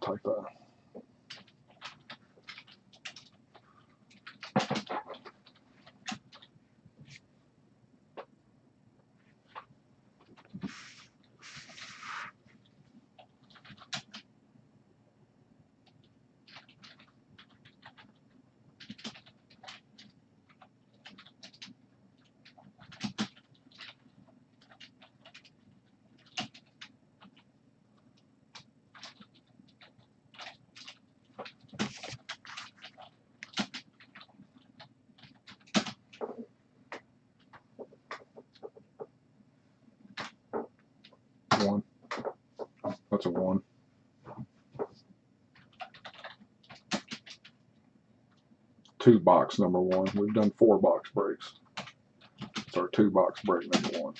take that. One. That's a 1. Two box number 1. We've done 4 box breaks. It's our 2 box break number 1.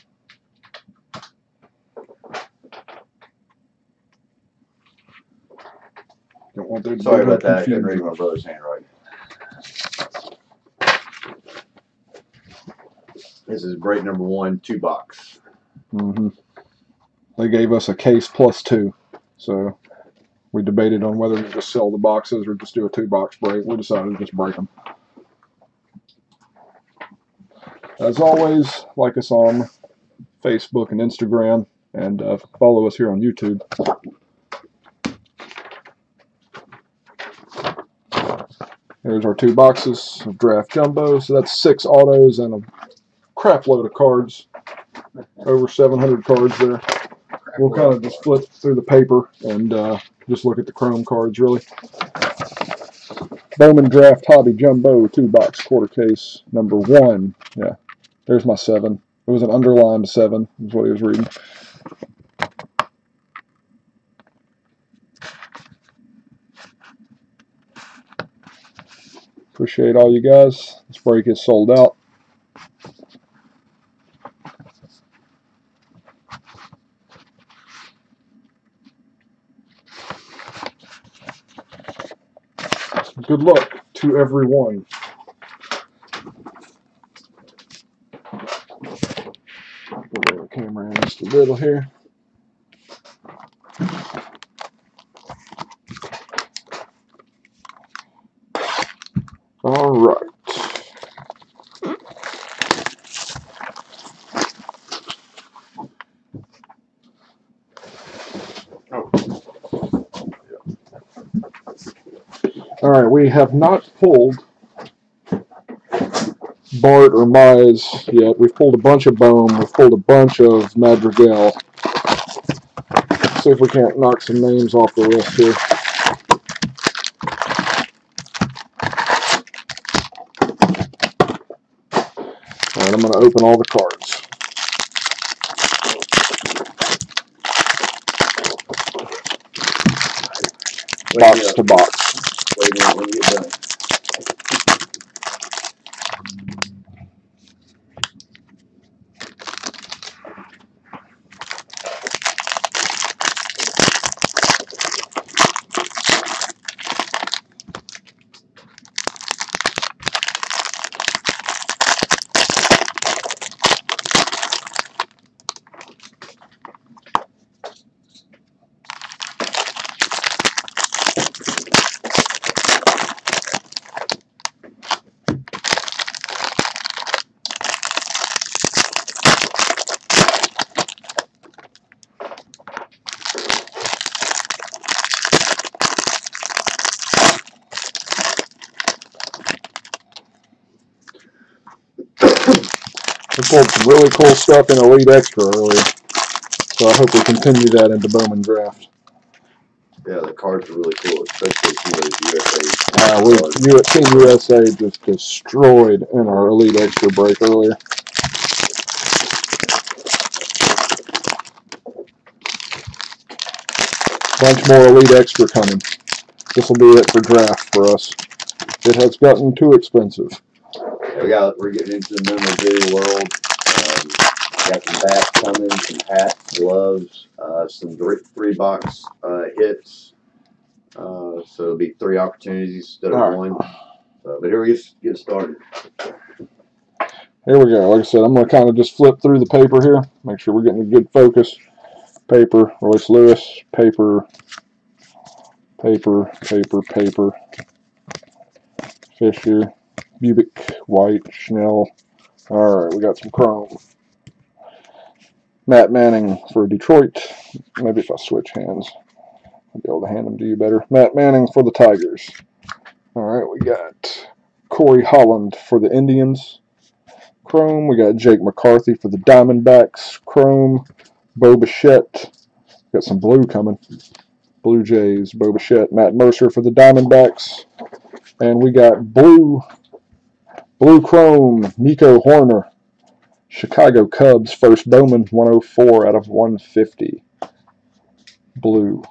Don't want there to Sorry be no about that. I couldn't confusion. read my brother's handwriting. This is break number 1, 2 box. Mm-hmm. They gave us a case plus 2, so we debated on whether to just sell the boxes or just do a 2 box break. We decided to just break them. As always, like us on Facebook and Instagram, and follow us here on YouTube. Here's our 2 boxes of draft jumbo. So that's 6 autos and a crap load of cards. Over 700 cards there. We'll kind of just flip through the paper and just look at the chrome cards, really. Bowman Draft Hobby Jumbo 2 box quarter case number 1. Yeah, there's my 7. It was an underlined 7, is what he was reading. Appreciate all you guys. This break is sold out. Good luck to everyone. Put the camera in just a little here. All right. All right, we have not pulled Bart or Mize yet. We've pulled a bunch of Bowman. We've pulled a bunch of Madrigal. See if we can't knock some names off the list here. All right, I'm going to open all the cards. Box to box. Wait a minute, let me get done. We pulled some really cool stuff in Elite Extra earlier, so I hope we continue that into Bowman Draft. Yeah, the cards are really cool, especially some of those USA. Team USA just destroyed in our Elite Extra break earlier. Bunch more Elite Extra coming. This will be it for draft for us. It has gotten too expensive. We're getting into the memorabilia world. Got some bats coming, some hats, gloves, some 3 box hits. So it'll be 3 opportunities instead of 1. So, but here we get started. Here we go. Like I said, I'm going to kind of just flip through the paper here. Make sure we're getting a good focus. Paper, Royce Lewis, paper, Paper, paper, paper. Fisher, Bubick, White, Schnell. Alright, we got some chrome. Matt Manning for Detroit. Maybe if I switch hands, I'll be able to hand them to you better. Matt Manning for the Tigers. Alright, we got Corey Holland for the Indians. Chrome. We got Jake McCarthy for the Diamondbacks. Chrome. Bo Bichette. Got some blue coming. Blue Jays. Bo Bichette. Matt Mercer for the Diamondbacks. And we got blue chrome. Nico Horner. Chicago Cubs. First Bowman. 104 out of 150. Blue.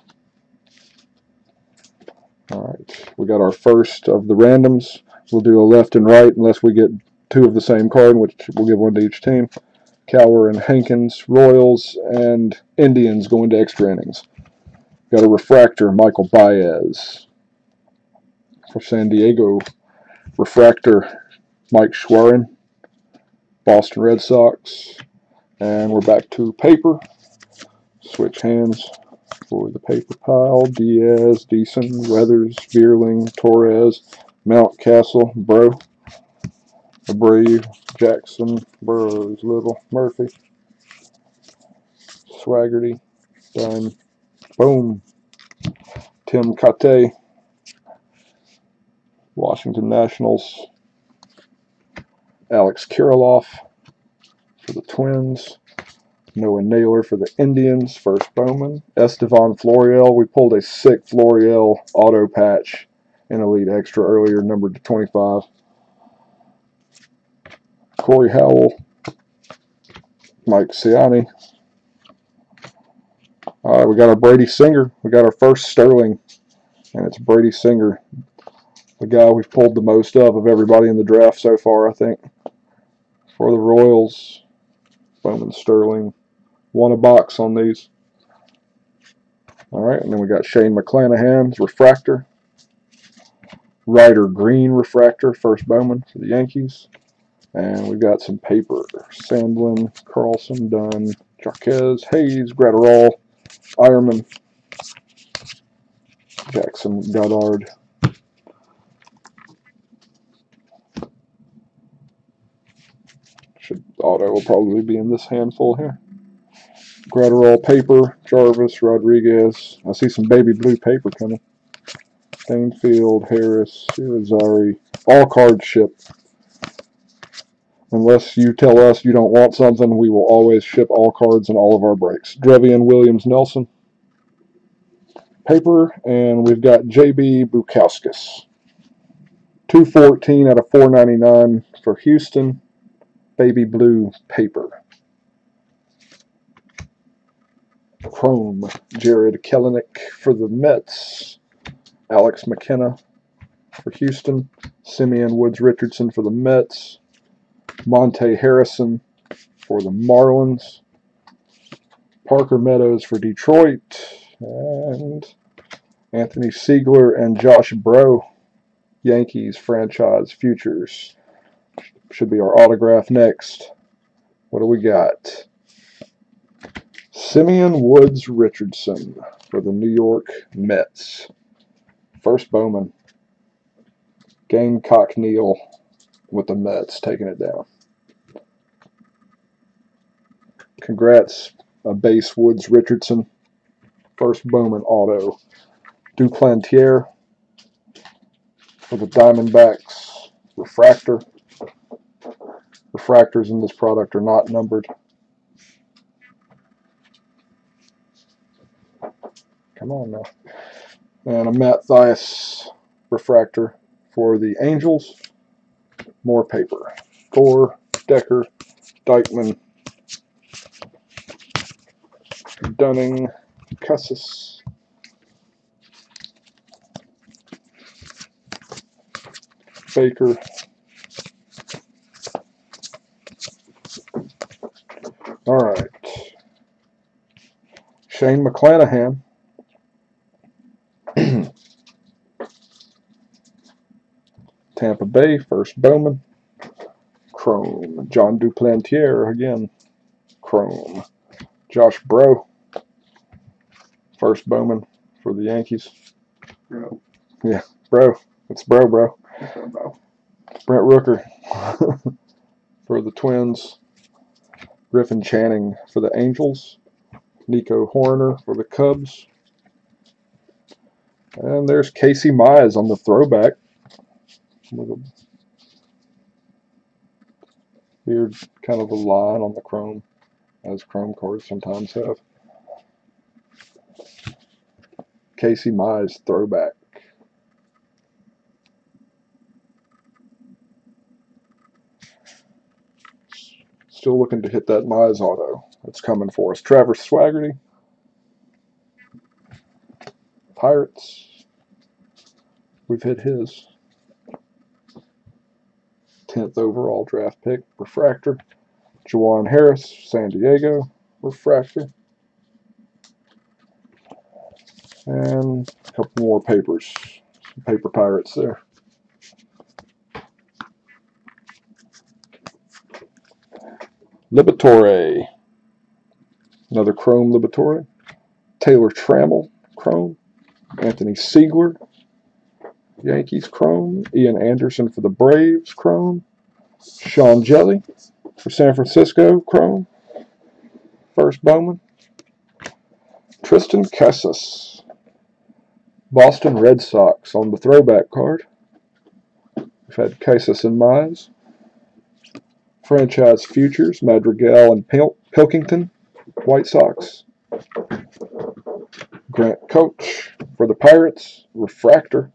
Alright. We got our first of the randoms. We'll do a left and right unless we get two of the same card, which we'll give one to each team. Cower and Hankins, Royals, and Indians going to extra innings. Got a refractor, Michael Baez. For San Diego, refractor, Mike Schwerin, Boston Red Sox. And we're back to paper. Switch hands for the paper pile. Diaz, Deason, Weathers, Bierling, Torres, Mountcastle, Abreu, Jackson, Burrows, Little, Murphy, Swaggerty, done. Boom. Tim Kate, Washington Nationals. Alex Kirilloff for the Twins. Noah Naylor for the Indians. First Bowman. Estevan Florial. We pulled a sick Florial auto patch in Elite Extra earlier, numbered to 25. Corey Howell. Mike Ciani. All right, we got our Brady Singer. We got our first Sterling, and it's Brady Singer, the guy we've pulled the most of everybody in the draft so far, I think. For the Royals, Bowman Sterling. Won a box on these. All right, and then we got Shane McClanahan's refractor. Ryder Green refractor, first Bowman for the Yankees. And we've got some paper. Sandlin, Carlson, Dunn, Jarquez, Hayes, Gratterall, Ironman, Jackson, Goddard. Auto will probably be in this handful here. Gratterall paper, Jarvis, Rodriguez. I see some baby blue paper coming. Stainfield, Harris, Irizarry. All cards ship. Unless you tell us you don't want something, we will always ship all cards in all of our breaks. Drevian Williams Nelson. Paper, and we've got J.B. Bukauskas. 214 out of 499 for Houston. Baby blue paper. Chrome, Jared Kelenic for the Mets. Alex McKenna for Houston. Simeon Woods Richardson for the Mets. Monte Harrison for the Marlins. Parker Meadows for Detroit. And Anthony Siegler and Josh Bro, Yankees franchise futures. Should be our autograph next. What do we got? Simeon Woods Richardson for the New York Mets. First Bowman. Gamecock Neal with the Mets taking it down. Congrats, base Woods Richardson. First Bowman auto. Duplantier for the Diamondbacks. Refractor. Refractors in this product are not numbered. Come on now. And a Matt Thias refractor for the Angels. More paper. Thor, Decker, Dykeman, Dunning, Cussis, Baker. All right. Shane McClanahan. Tampa Bay, first Bowman. Chrome. John Duplantier again. Chrome. Josh Bro. First Bowman for the Yankees. Bro. Yeah, bro. It's bro. That's our bro. Brent Rooker for the Twins. Griffin Channing for the Angels. Nico Horner for the Cubs. And there's Casey Mize on the throwback. With a weird kind of a line on the chrome, as chrome cards sometimes have. Casey Mize throwback. Still looking to hit that Mize auto. It's coming for us. Travis Swaggerty. Pirates. We've hit his 10th overall draft pick. Refractor. Juwan Harris, San Diego. Refractor. And a couple more papers. Some paper Pirates there. Liberatore. Another Chrome Liberatore. Taylor Trammell, Chrome. Anthony Siegler, Yankees, Chrome. Ian Anderson for the Braves, Chrome. Sean Jelly for San Francisco, Chrome. First Bowman. Tristan Casas, Boston Red Sox on the throwback card. We've had Casas and Mize. Franchise Futures, Madrigal and Pilkington, White Sox. Grant Coach for the Pirates, Refractor.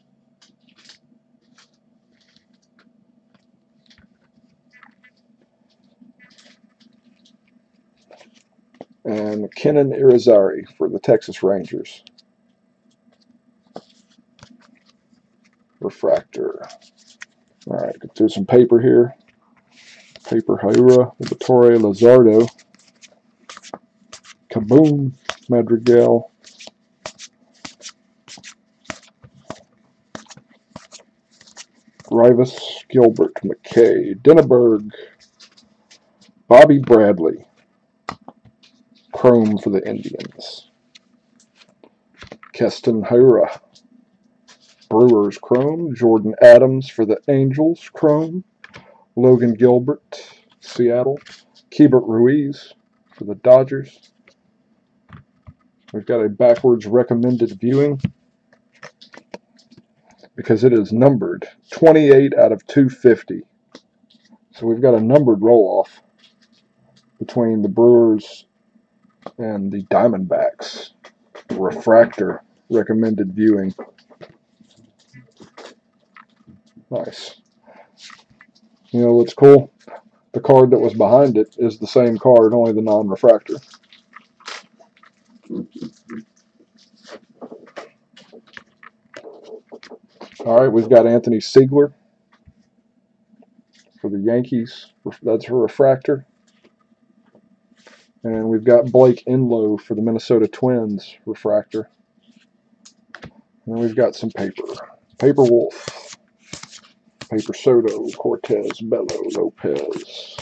And Kenan Irizarry for the Texas Rangers, Refractor. All right, go through some paper here. Paper Haura, Liberatore, Lazardo, Kaboom, Madrigal, Rivas, Gilbert, McKay, Denneberg, Bobby Bradley, Chrome for the Indians, Keston Haura, Brewers Chrome, Jordan Adams for the Angels Chrome, Logan Gilbert, Seattle, Keibert Ruiz for the Dodgers. We've got a backwards recommended viewing because it is numbered 28 out of 250. So we've got a numbered roll-off between the Brewers and the Diamondbacks. Refractor recommended viewing. Nice. You know what's cool? The card that was behind it is the same card, only the non-refractor. All right, we've got Anthony Siegler for the Yankees. That's a refractor. And we've got Blake Enlow for the Minnesota Twins, refractor. And we've got some paper. Paper Wolf. Paper Soto, Cortez, Bello, Lopez.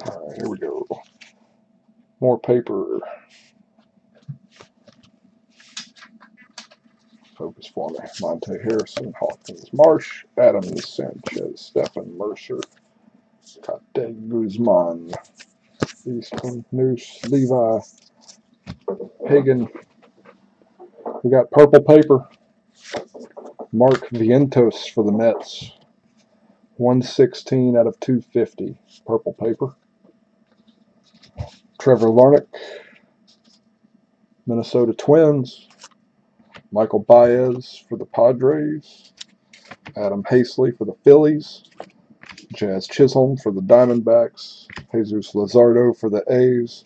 All right, here we go. More paper. Focus for me. Monte Harrison, Hawkins, Marsh, Adams, Sanchez, Stephan, Mercer, Tate Guzman, Easton, Noose, Levi, Hagan. We got purple paper. Mark Vientos for the Mets. 116 out of 250. Purple paper. Trevor Larnach, Minnesota Twins. Michael Baez for the Padres. Adam Haseley for the Phillies. Jazz Chisholm for the Diamondbacks. Jesus Luzardo for the A's.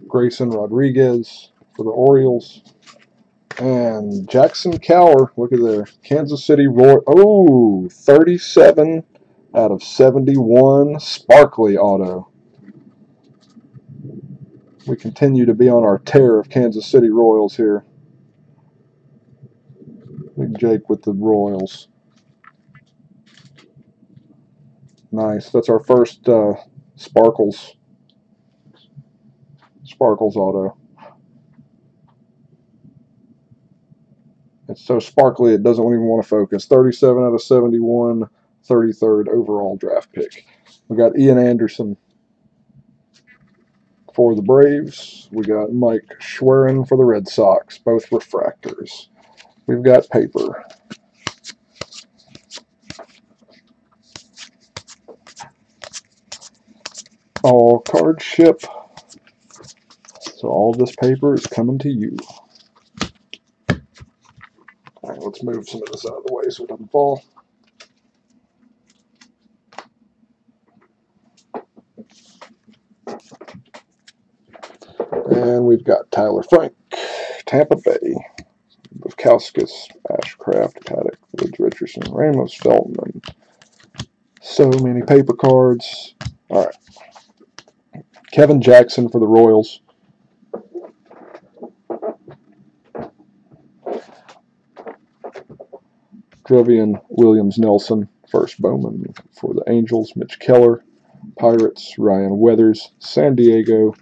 Grayson Rodriguez for the Orioles. And Jackson Cower, look at there. Kansas City Royals. Oh, 37 out of 71. Sparkly auto. We continue to be on our tear of Kansas City Royals here. Big Jake with the Royals. Nice. That's our first Sparkles auto. It's so sparkly it doesn't even want to focus. 37 out of 71, 33rd overall draft pick. We got Ian Anderson for the Braves. We got Mike Schwerin for the Red Sox, both refractors. We've got paper. All cards ship. So all this paper is coming to you. All right, let's move some of this out of the way so it doesn't fall. And we've got Tyler Frank, Tampa Bay, Bukowskis, Ashcraft, Paddock, Woods Richardson, Ramos, Feltman. So many paper cards. All right. Kevin Jackson for the Royals. Trevian Williams Nelson, first Bowman for the Angels. Mitch Keller, Pirates. Ryan Weathers, San Diego.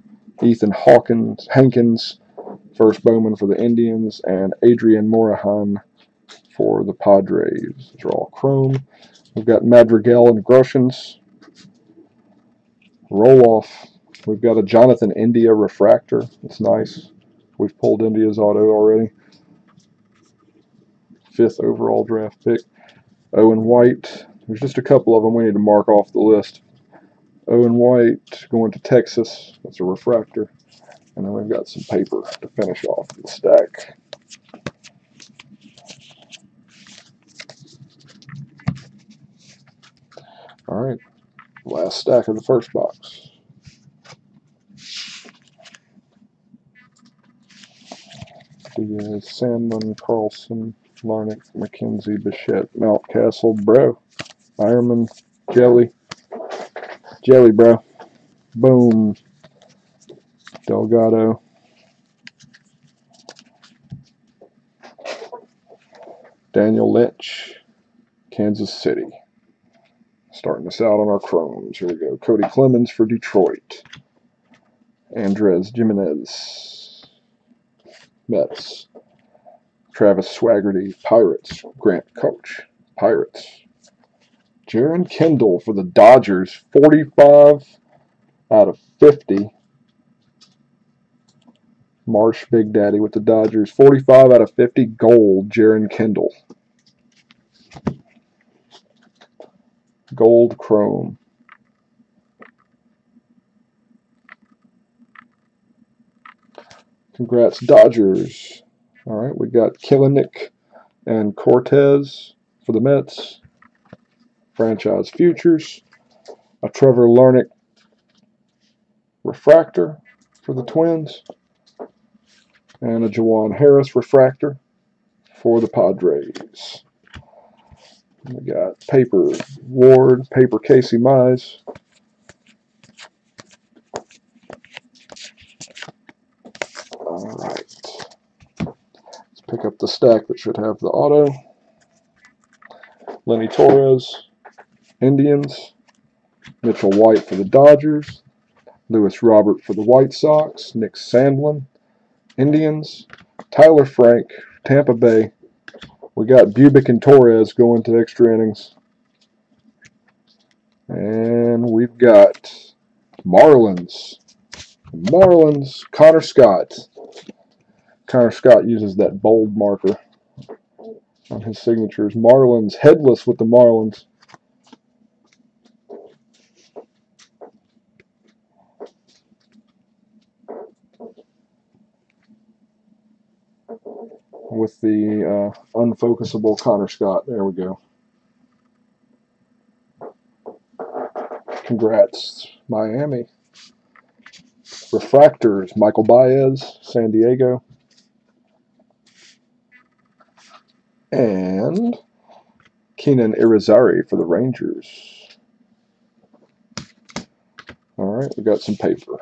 Ethan Hankins, first Bowman for the Indians. And Adrian Morahan for the Padres. These are all chrome. We've got Madrigal and Groshans. Roll off. We've got a Jonathan India refractor. That's nice. We've pulled India's auto already. 5th overall draft pick. Owen White. There's just a couple of them we need to mark off the list. Owen White going to Texas. That's a refractor. And then we've got some paper to finish off the stack. All right. Last stack of the first box. Diaz, Sandlin, Carlson, Larnick, McKenzie, Bichette, Mountcastle, Bro, Ironman, Jelly, Bro, Boom, Delgado, Daniel Lynch, Kansas City. Starting us out on our chromes. Here we go. Cody Clemens for Detroit. Andres Jimenez, Mets. Travis Swaggerty, Pirates. Grant Coach, Pirates. Jaron Kendall for the Dodgers, 45 out of 50. Marsh Big Daddy with the Dodgers, 45 out of 50 gold, Jaron Kendall. Gold chrome. Congrats, Dodgers. All right, we got Killinick and Cortez for the Mets. Franchise Futures. A Trevor Larnick refractor for the Twins. And a Jawan Harris refractor for the Padres. We got paper Ward, paper Casey Mize. All right. Let's pick up the stack that should have the auto. Lenny Torres, Indians. Mitchell White for the Dodgers. Lewis Robert for the White Sox. Nick Sandlin, Indians. Tyler Frank, Tampa Bay. We got Bubic and Torres going to extra innings. And we've got Marlins. Connor Scott. Connor Scott uses that bold marker on his signatures. Marlins, headless with the Marlins. With the unfocusable Connor Scott. There we go. Congrats, Miami. Refractors, Michael Baez, San Diego. And Keenan Irizarry for the Rangers. All right, we got some paper.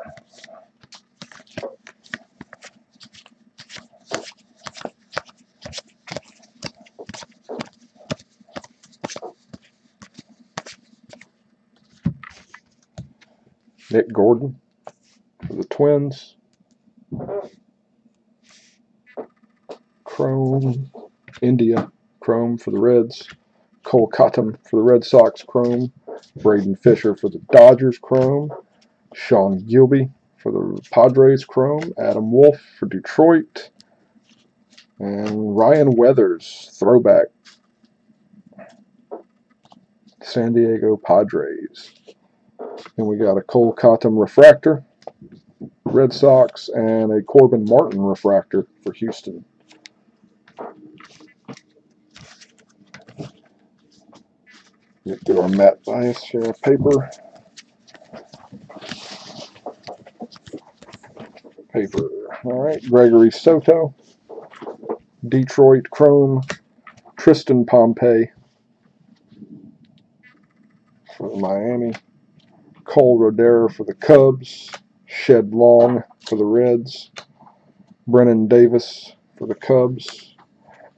Nick Gordon for the Twins. Chrome. India Chrome for the Reds. Cole Cotton for the Red Sox Chrome. Braden Fisher for the Dodgers Chrome. Sean Gilby for the Padres Chrome. Adam Wolf for Detroit. And Ryan Weathers, throwback. San Diego Padres. And we got a Cole Cotton refractor, Red Sox, and a Corbin Martin refractor for Houston. Get through our Matt Bias paper. All right, Gregory Soto, Detroit Chrome, Tristan Pompey for Miami, Cole Rodera for the Cubs, Shed Long for the Reds, Brennan Davis for the Cubs,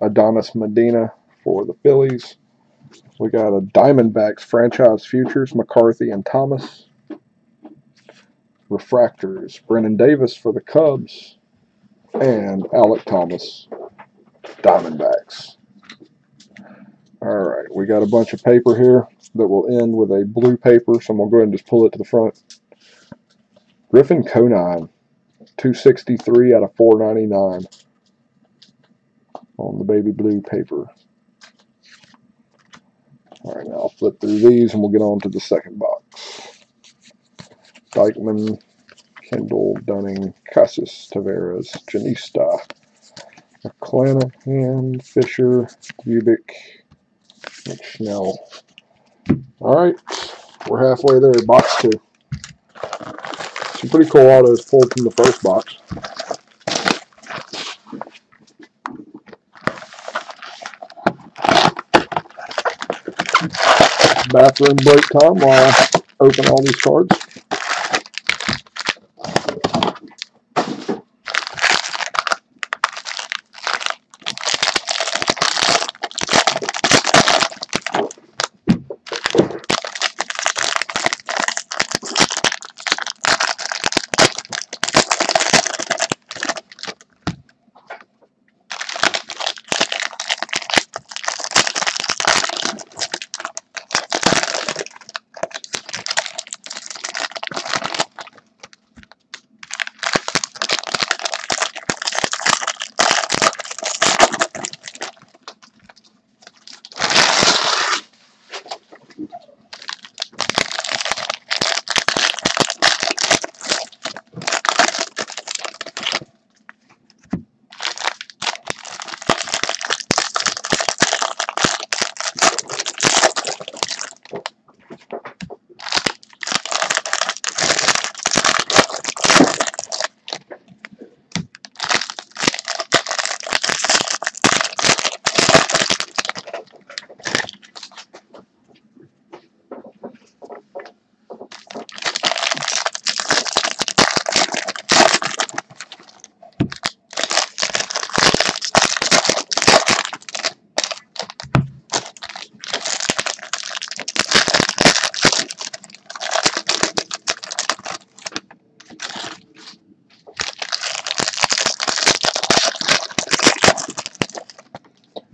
Adonis Medina for the Phillies. We got a Diamondbacks franchise futures, McCarthy and Thomas. Refractors, Brennan Davis for the Cubs, and Alec Thomas, Diamondbacks. All right, we got a bunch of paper here that will end with a blue paper, so I'm going to go ahead and just pull it to the front. Griffin Conine, 263 out of 499 on the baby blue paper. All right, now I'll flip through these and we'll get on to the second box. Dykeman, Kendall, Dunning, Casas, Taveras, Janista, McClanahan, Fisher, Ubik, McSnell. All right, we're halfway there, box 2. Some pretty cool autos pulled from the first box. Bathroom break time while I open all these cards.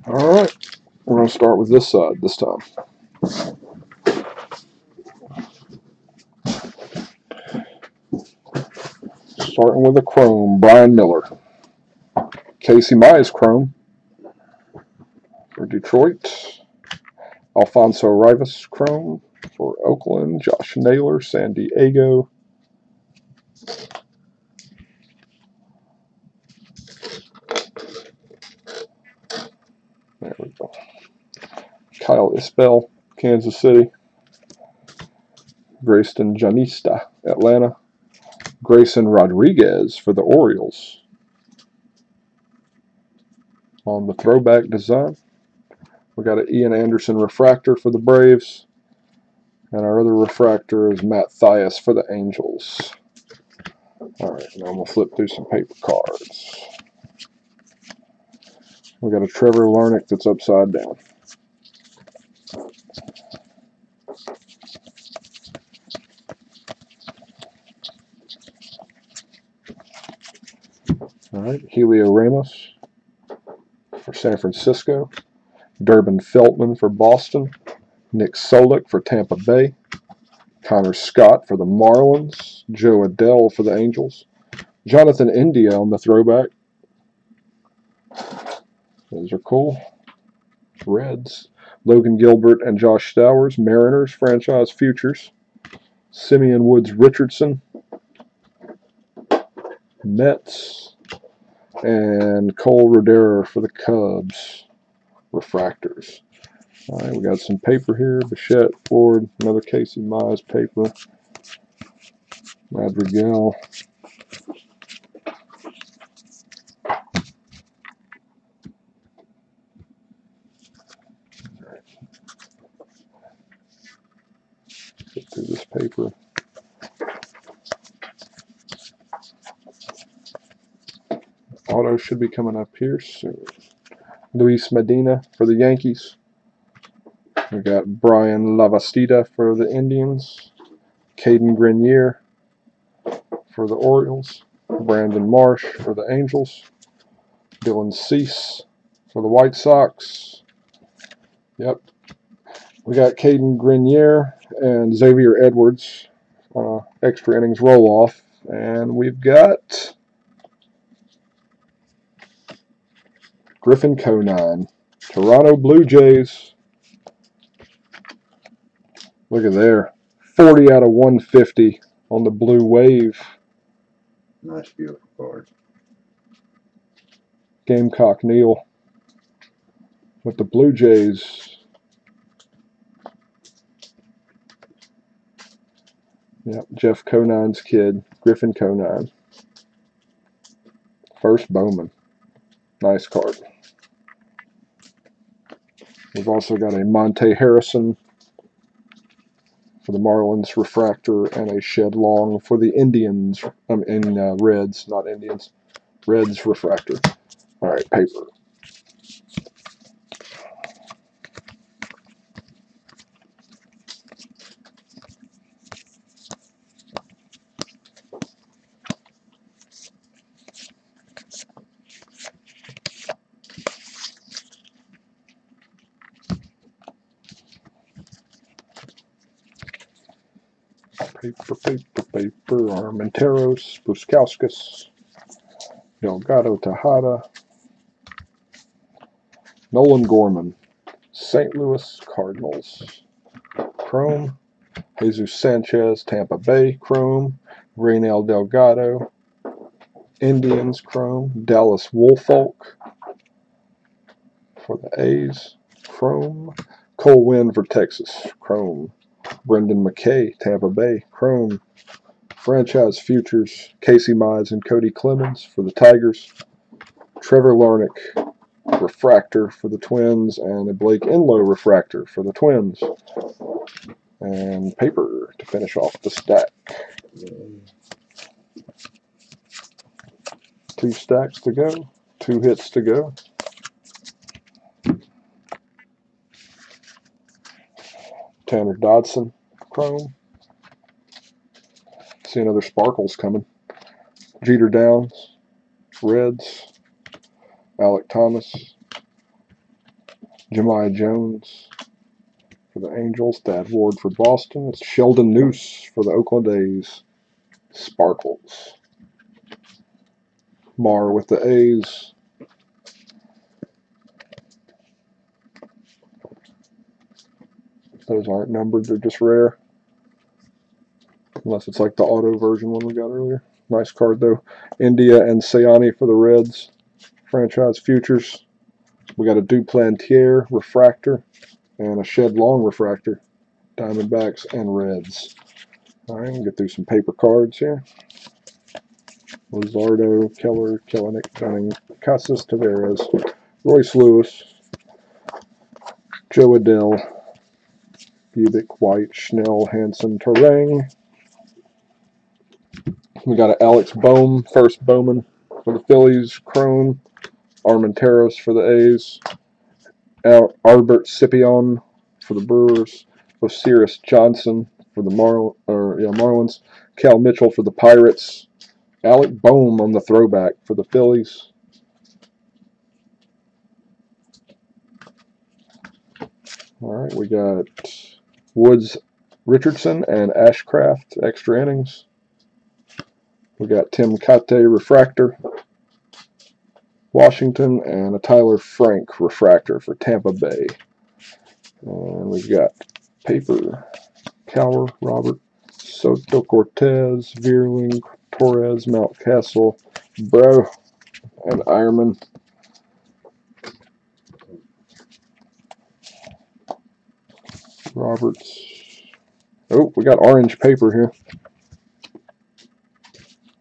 All right, we're going to start with this side this time. Starting with a chrome, Brian Miller. Casey Mize chrome for Detroit. Alfonso Rivas chrome for Oakland. Josh Naylor, San Diego. There we go. Kyle Isbell, Kansas City. Grayson Janista, Atlanta. Grayson Rodriguez for the Orioles. On the throwback design, we got an Ian Anderson refractor for the Braves. And our other refractor is Matt Thias for the Angels. All right, now I'm going to flip through some paper cards. We got a Trevor Larnach that's upside down. All right, Helio Ramos for San Francisco. Durbin Feltman for Boston. Nick Solik for Tampa Bay. Connor Scott for the Marlins. Joe Adell for the Angels. Jonathan India on the throwback. Those are cool. Reds. Logan Gilbert and Josh Stowers, Mariners franchise futures. Simeon Woods Richardson, Mets. And Cole Roederer for the Cubs, refractors. All right, we got some paper here. Bichette, Ford, another Casey Mize paper. Madrigal. Get through this paper. Auto should be coming up here soon. Luis Medina for the Yankees. We got Brian Lavastida for the Indians. Caden Grenier for the Orioles. Brandon Marsh for the Angels. Dylan Cease for the White Sox. Yep. We got Caden Grenier and Xavier Edwards extra innings roll-off. And we've got Griffin Conine. Toronto Blue Jays. Look at there. 40 out of 150 on the Blue Wave. Nice, beautiful card. Gamecock Neal with the Blue Jays. Yep, Jeff Conine's kid, Griffin Conine. First Bowman. Nice card. We've also got a Monte Harrison for the Marlins refractor and a Shed Long for the Indians. Reds, not Indians. Reds refractor. All right, paper. Paper. Armenteros, Buskauskas, Delgado Tejada, Nolan Gorman, St. Louis Cardinals, Chrome, Jesus Sanchez, Tampa Bay, Chrome, Reynel Delgado, Indians, Chrome, Dallas Woolfolk for the A's, Chrome, Cole Winn for Texas, Chrome, Brendan McKay, Tampa Bay, Chrome, franchise futures, Casey Mize and Cody Clemens for the Tigers, Trevor Larnach refractor for the Twins, and a Blake Enlow refractor for the Twins. And paper to finish off the stack. 2 stacks to go, 2 hits to go. Tanner Dodson, Chrome. See another Sparkles coming. Jeter Downs, Reds. Alec Thomas. Jemiah Jones for the Angels. Thad Ward for Boston. It's Sheldon Noose for the Oakland A's. Sparkles. Marr with the A's. Those aren't numbered, they're just rare. Unless it's like the auto version one we got earlier. Nice card though. India and Sayani for the Reds. Franchise futures. We got a Duplantier refractor and a Shed Long refractor. Diamondbacks and Reds. Alright, we'll get through some paper cards here. Luzardo, Keller, Kellenic, Dunning, Casas, Taveras, Royce Lewis, Joe Adell, Bubic, White, Schnell, Hanson, Terang. We got an Alex Bohm, first Bowman for the Phillies, Chrome, Armenteros for the A's, Albert Scipion for the Brewers, Osiris Johnson for the Marlins, Cal Mitchell for the Pirates, Alec Bowman on the throwback for the Phillies. All right, we got Woods Richardson and Ashcraft extra innings. We got Tim Kate refractor, Washington, and a Tyler Frank refractor for Tampa Bay. And we've got paper, Cower, Robert, Soto Cortez, Vierling, Torres, Mountcastle, Bro, and Ironman. Roberts. Oh, we got orange paper here.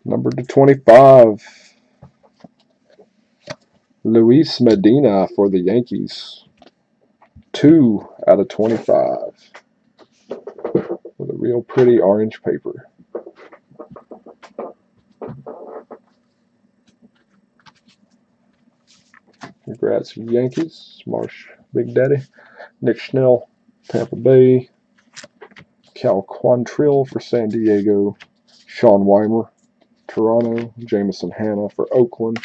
Number to 25. Luis Medina for the Yankees. 2 out of 25. With a real pretty orange paper. Congrats, Yankees. Marsh, Big Daddy. Nick Schnell, Tampa Bay. Cal Quantrill for San Diego. Sean Weimer, Toronto. Jamison Hanna for Oakland.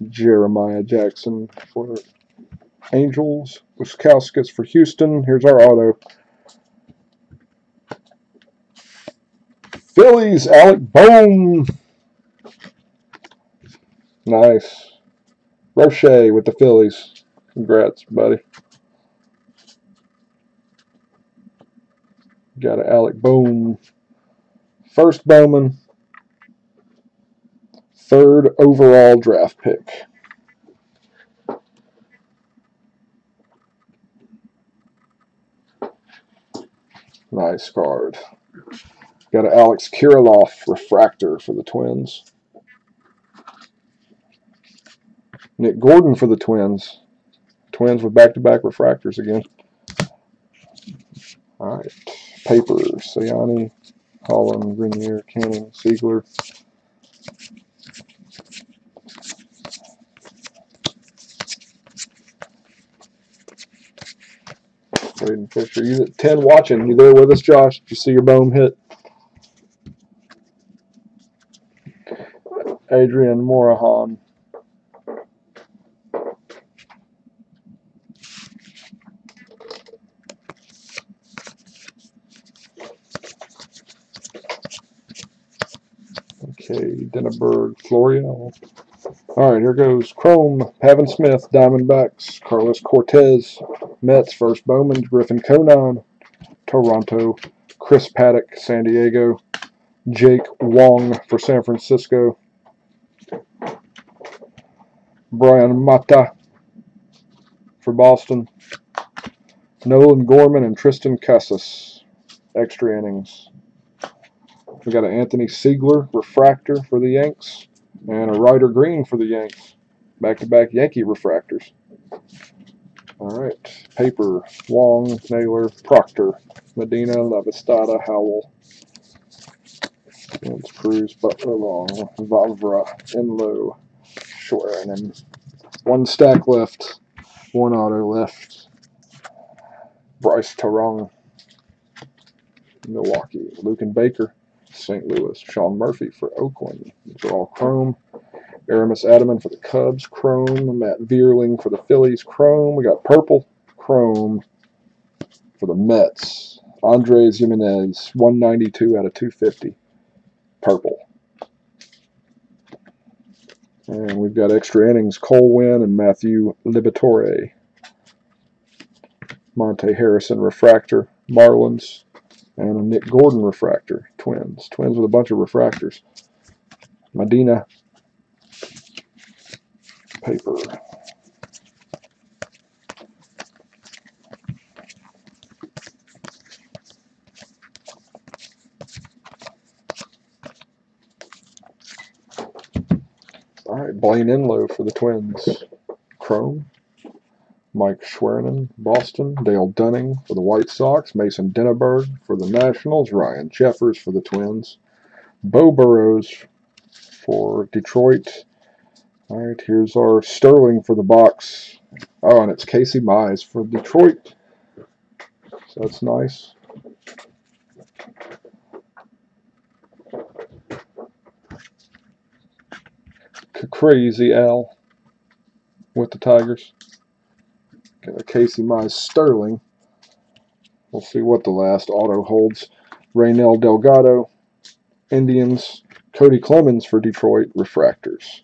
Jeremiah Jackson for Angels. Wiskowskis for Houston. Here's our auto. Phillies, Alec Bowman. Nice. Roche with the Phillies. Congrats, buddy. Got an Alec Bowman. First Bowman. 3rd overall draft pick. Nice card. Got an Alex Kirilloff refractor for the Twins. Nick Gordon for the Twins. Twins with back-to-back refractors again. All right. Paper. Sayani, Holland, Grenier, Canning, Siegler. Braden Fisher. You at 10 watching. You there with us, Josh? Did you see your Bohm hit? Adrian Morahan. Okay, Denneberg, Florio. All right, here goes Chrome, Pavin Smith, Diamondbacks, Carlos Cortez, Mets, first Bowman, Griffin Conan, Toronto, Chris Paddock, San Diego, Jake Wong for San Francisco, Brian Mata for Boston, Nolan Gorman and Tristan Casas, extra innings. We got an Anthony Siegler refractor for the Yanks and a Ryder Green for the Yanks. Back-to-back Yankee refractors. All right, paper, Wong, Naylor, Proctor, Medina, Lavestada, Howell, Vince Cruz, Butler, Long, Vavra, Enlow, Schwerin. One stack left, one auto left. Bryce Tarong, Milwaukee, Lucan Baker, St. Louis, Sean Murphy for Oakland. These are all chrome. Aramis Adaman for the Cubs, chrome. Matt Vierling for the Phillies, chrome. We got purple, chrome for the Mets. Andres Jimenez, 192 out of 250, purple. And we've got extra innings, Cole Winn and Matthew Liberatore. Monte Harrison refractor, Marlins, and a Nick Gordon refractor, Twins. Twins with a bunch of refractors. Medina, paper. All right, Blaine Enlow for the Twins, chrome. Mike Schwerin, Boston. Dale Dunning for the White Sox. Mason Denneberg for the Nationals. Ryan Jeffers for the Twins. Bo Burrows for Detroit. All right, here's our Sterling for the box. Oh, and it's Casey Mize for Detroit. So that's nice. Crazy Al with the Tigers. Got a Casey Mize Sterling. We'll see what the last auto holds. Raynel Delgado, Indians. Cody Clemens for Detroit, Refractors.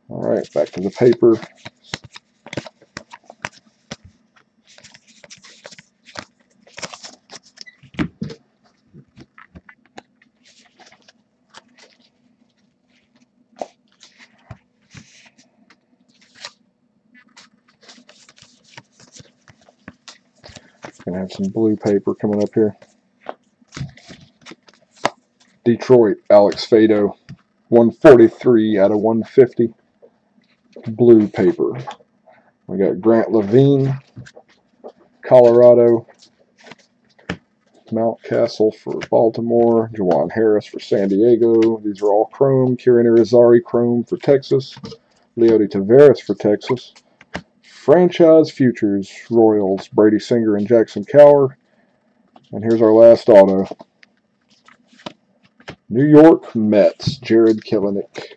All right, back to the paper. Gonna have some blue paper coming up here. Detroit, Alex Fado, 143 out of 150. Blue paper. We got Grant Levine, Colorado. Mountcastle for Baltimore. Juwan Harris for San Diego. These are all chrome. Kieran Irizarry chrome for Texas. Leody Taveras for Texas. Franchise Futures, Royals, Brady Singer and Jackson Cower. And here's our last auto. New York Mets, Jared Kelenic.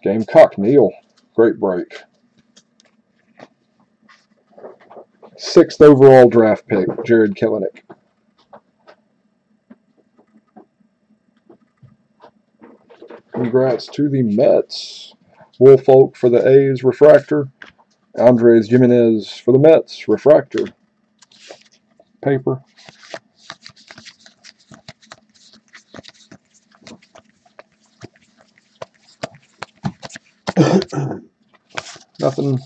Gamecock Neal, great break. 6th overall draft pick, Jared Kelenic. Congrats to the Mets. Woolfolk for the A's, refractor. Andres Jimenez for the Mets, refractor. Paper. Nothing.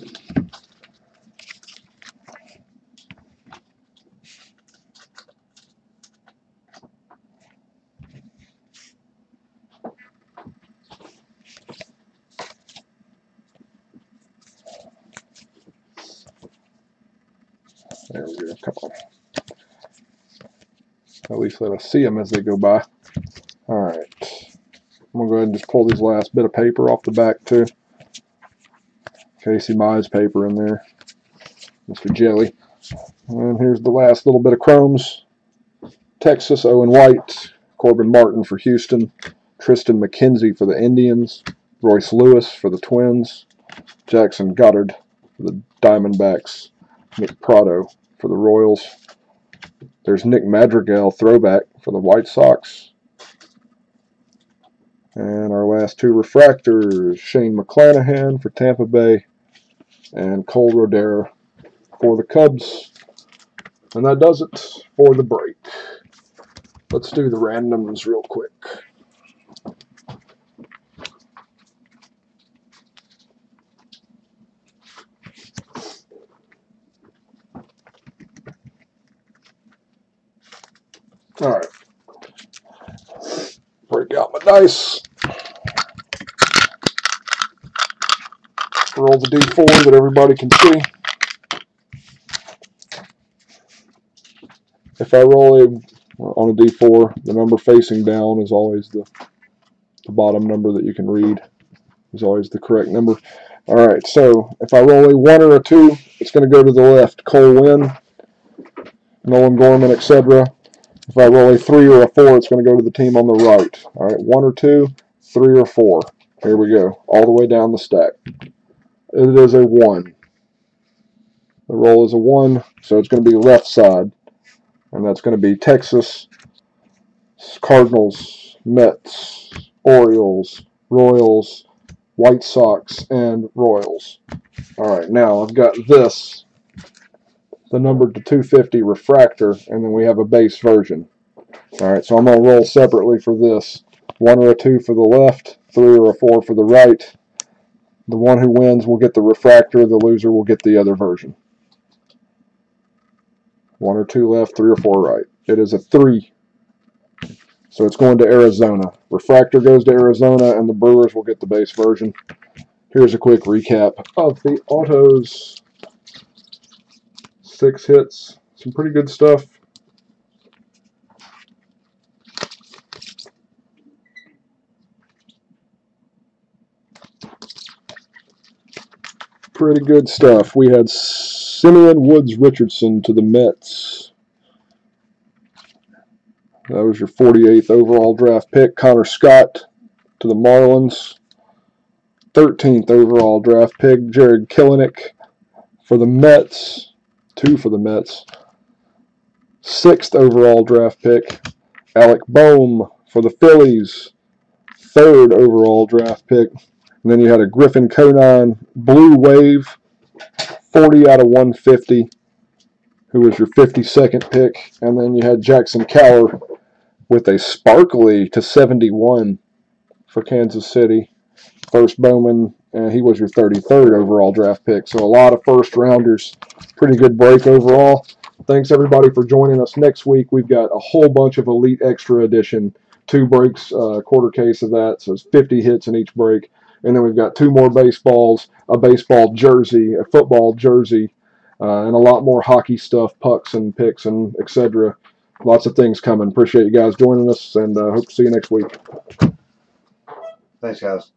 There we go. Come on. At least let us see them as they go by. All right. I'm going to go ahead and just pull these last bit of paper off the back, too. Casey Mize paper in there. Mr. Jelly. And here's the last little bit of chromes. Texas, Owen White. Corbin Martin for Houston. Tristan McKenzie for the Indians. Royce Lewis for the Twins. Jackson Goddard for the Diamondbacks. Nick Prado for the Royals. There's Nick Madrigal, throwback for the White Sox. And our last two refractors, Shane McClanahan for Tampa Bay and Cole Rodera for the Cubs. And that does it for the break. Let's do the randoms real quick. All right. Break out my dice. Roll the D4 that everybody can see. If I roll on a D4, the number facing down is always the bottom number that you can read. Is always the correct number. All right, so if I roll a 1 or a 2, it's going to go to the left. Cole Wynn, Nolan Gorman, etc. If I roll a 3 or a 4, it's going to go to the team on the right. All right, 1 or 2, 3 or 4. Here we go, all the way down the stack. It is a 1. The roll is a 1, so it's going to be left side. And that's going to be Texas, Cardinals, Mets, Orioles, Royals, White Sox, and Royals. All right, now I've got this, the numbered to 250 refractor, and then we have a base version. All right, so I'm going to roll separately for this. 1 or a 2 for the left, 3 or a 4 for the right. The one who wins will get the refractor, the loser will get the other version. 1 or 2 left, 3 or 4 right. It is a 3. So it's going to Arizona. Refractor goes to Arizona, and the Brewers will get the base version. Here's a quick recap of the autos. 6 hits. Some pretty good stuff. Pretty good stuff. We had Simeon Woods Richardson to the Mets. That was your 48th overall draft pick. Connor Scott to the Marlins. 13th overall draft pick. Jared Kelenic for the Mets. 2 for the Mets. 6th overall draft pick. Alec Bohm for the Phillies. 3rd overall draft pick. And then you had a Griffin Conine Blue Wave, 40 out of 150, who was your 52nd pick. And then you had Jackson Cower with a sparkly to 71 for Kansas City. First Bowman, and he was your 33rd overall draft pick. So a lot of first rounders. Pretty good break overall. Thanks everybody for joining us. Next week we've got a whole bunch of Elite Extra Edition. 2 breaks, quarter case of that, so it's 50 hits in each break. And then we've got 2 more baseballs, a baseball jersey, a football jersey, and a lot more hockey stuff, pucks and picks and etc. Lots of things coming. Appreciate you guys joining us, and hope to see you next week. Thanks, guys.